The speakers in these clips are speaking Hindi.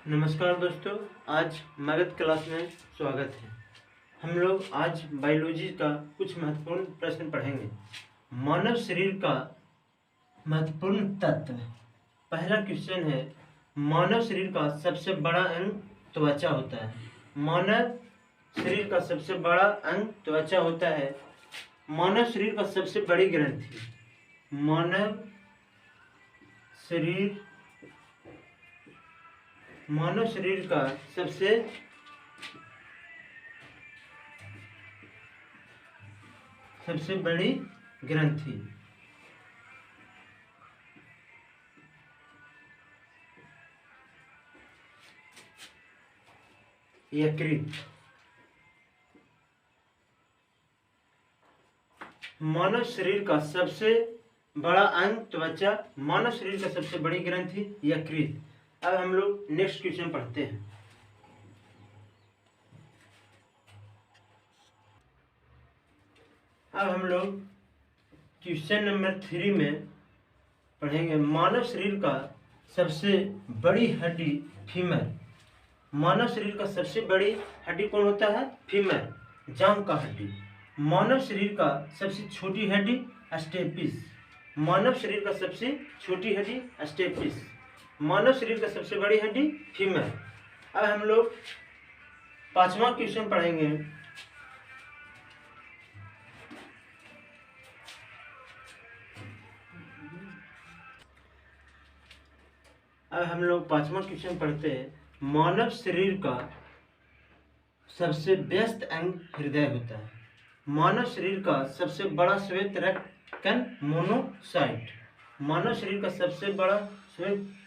नमस्कार दोस्तों, आज मैथ क्लास में स्वागत है। हम लोग आज बायोलॉजी का कुछ महत्वपूर्ण प्रश्न पढ़ेंगे। मानव शरीर का महत्वपूर्ण तत्व। पहला क्वेश्चन है, मानव शरीर का सबसे बड़ा अंग त्वचा होता है। मानव शरीर का सबसे बड़ा अंग त्वचा होता है। मानव शरीर का सबसे बड़ी ग्रंथि। मानव शरीर का सबसे बड़ी ग्रंथि यकृत। मानव शरीर का सबसे बड़ा अंग त्वचा, मानव शरीर का सबसे बड़ी ग्रंथि यकृत। अब हम लोग नेक्स्ट क्वेश्चन पढ़ते हैं। अब हम लोग क्वेश्चन नंबर 3 में पढ़ेंगे, मानव शरीर का सबसे बड़ी हड्डी फीमर। मानव शरीर का सबसे बड़ी हड्डी कौन होता है? फीमर, जांघ का हड्डी। मानव शरीर का सबसे छोटी हड्डी स्टेपिस। मानव शरीर का सबसे छोटी हड्डी स्टेपिस। मानव शरीर का सबसे बड़ी हड्डी फीमर। अब हम लोग 5वां क्वेश्चन पढ़ेंगे। अब हम लोग 5वां क्वेश्चन पढ़ते हैं, मानव शरीर का सबसे व्यस्त अंग हृदय होता है। मानव शरीर का सबसे बड़ा श्वेत रक्त कण मोनोसाइट। मानव शरीर का सबसे बड़ा श्वेत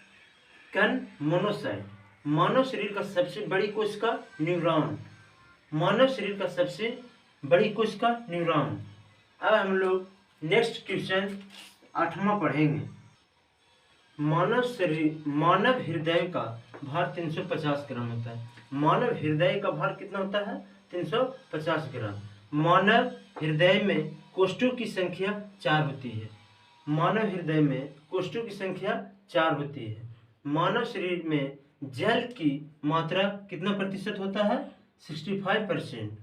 कण मोनोसाइट। मानव शरीर का सबसे बड़ी कोशिका न्यूरॉन। मानव शरीर का सबसे बड़ी कोशिका न्यूरॉन। अब हम लोग नेक्स्ट क्वेश्चन 8वां पढ़ेंगे। मानव हृदय का भार 350 ग्राम होता है। मानव हृदय का भार कितना होता है? 350 ग्राम। मानव हृदय में कोष्ठों की संख्या 4 होती है। मानव हृदय में कोष्ठों की संख्या 4 होती है। मानव शरीर में जल की मात्रा कितना प्रतिशत होता है? 65%।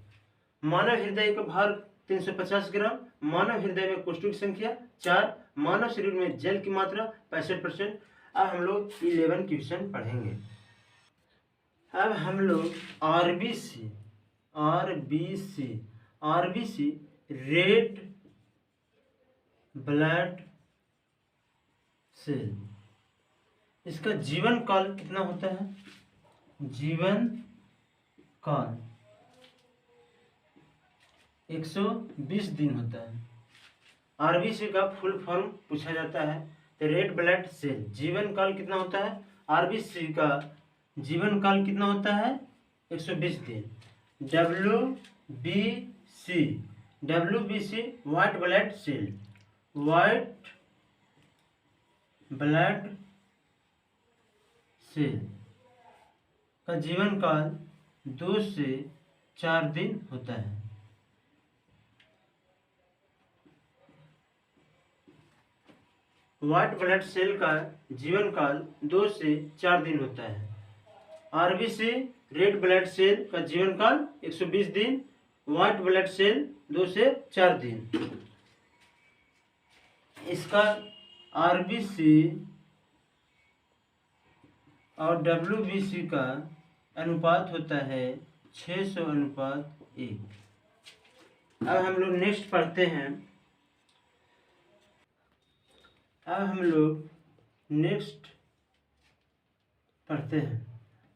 मानव हृदय का भार 350 ग्राम। मानव हृदय में कोष्ठों की संख्या 4। मानव शरीर में जल की मात्रा 65%। अब हम लोग 11 क्वेश्चन पढ़ेंगे। अब हम लोग आरबीसी रेड ब्लड सेल, इसका जीवन काल कितना होता है? जीवन काल 120 दिन होता है। आरबीसी का फुल फॉर्म पूछा जाता है, तो रेड ब्लड सेल जीवन काल कितना होता है? आरबीसी का जीवन काल कितना होता है? 120 दिन। WBC white blood cell, white blood cell का जीवन काल 2 से 4 दिन होता है। व्हाइट ब्लड सेल का जीवन काल 2 से 4 दिन होता है। आरबीसी रेड ब्लड सेल का जीवन काल 120 दिन। व्हाइट ब्लड सेल 2 से 4 दिन। इसका आरबीसी और डब्ल्यूबीसी का अनुपात होता है 600:1। अब हम लोग नेक्स्ट पढ़ते हैं।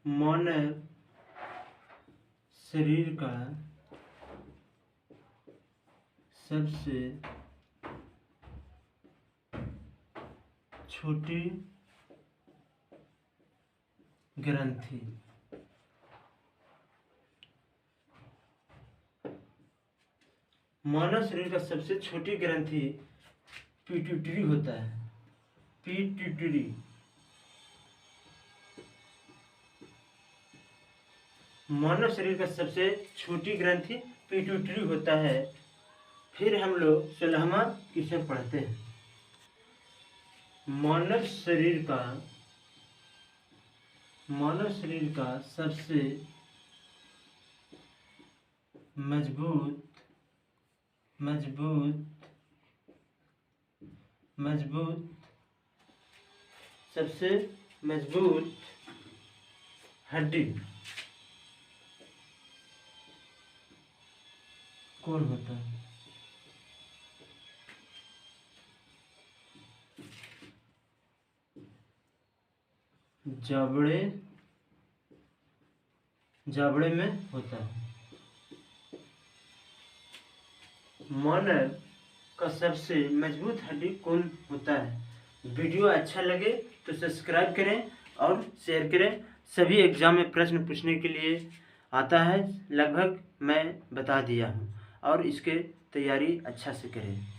मानव शरीर का सबसे छोटी ग्रंथि। मानव शरीर का सबसे छोटी ग्रंथि पिट्यूटरी होता है। पिट्यूटरी। मानव शरीर का सबसे छोटी ग्रंथि पिट्यूटरी होता है। फिर हम लोग 16वां क्वेश्चन पढ़ते हैं। मानव शरीर का मानव शरीर का सबसे मजबूत सबसे मजबूत हड्डी कौन होता है? जाबड़े में होता है। मानव का सबसे मजबूत हड्डी कौन होता है? वीडियो अच्छा लगे तो सब्सक्राइब करें और शेयर करें। सभी एग्जाम में प्रश्न पूछने के लिए आता है, लगभग मैं बता दिया हूँ, और इसके तैयारी अच्छा से करें।